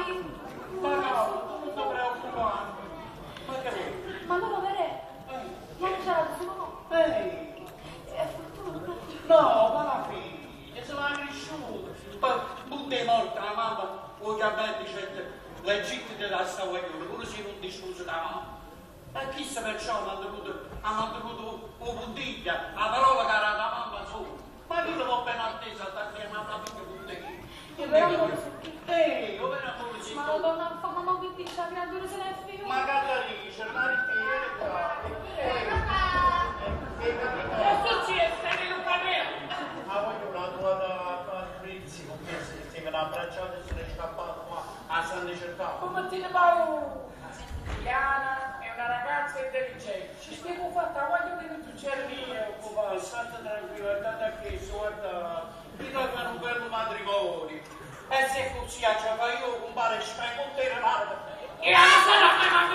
Ma no, non ti preoccupare. Ma che vuoi? Ma non lo vedrei. Ma non c'era nessuno. Ehi. È fortuna. No, ma la figlia, se l'ha cresciuta. Poi, tutte morte la mamma, vuoi che a me dicete legittime da sta guaglione, pure se non discusso da mamma. E chissà perciò ha mantenuto un puntiglia, la parola che era da mamma sopra. Ma io l'ho ben attesa da chiamare una figlia puntiglia. Io però non lo so chi. Io per amore di Ma Dio. donna, ma non vi dice la creatura se ne è figlio. Ma Catarina, ma Che succede? Stai in panello? ma voglio una tua da Frizzi, con me si me l'ha abbracciata e se n'è scappato qua a San Licertano. Come ti ne parlo? Diana è una ragazza intelligente. Ci stiamo fatta voglio che tu c'eri Occupato, state tranquillo, andate a questo, guarda, mi dai fare un bello matrimonio. E se così a fa io compare stai con te le mani. E alla sala mi mando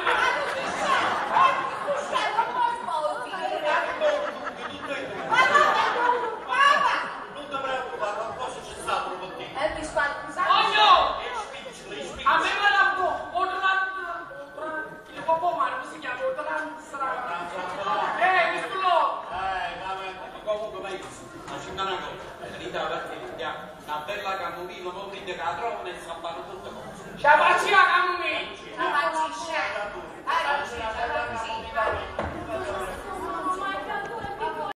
Non ti preoccupare, qualcosa c'è stato con te. Mi spaventa. Voglio! Spingi. A me me la può, il popò mare, come si chiama? Mi sculo! Vabbè, comunque vai, facciamo una cosa, Rita, perché una bella camomilla, non prende che la trovano e stampano tutte cose. Ce la faccio la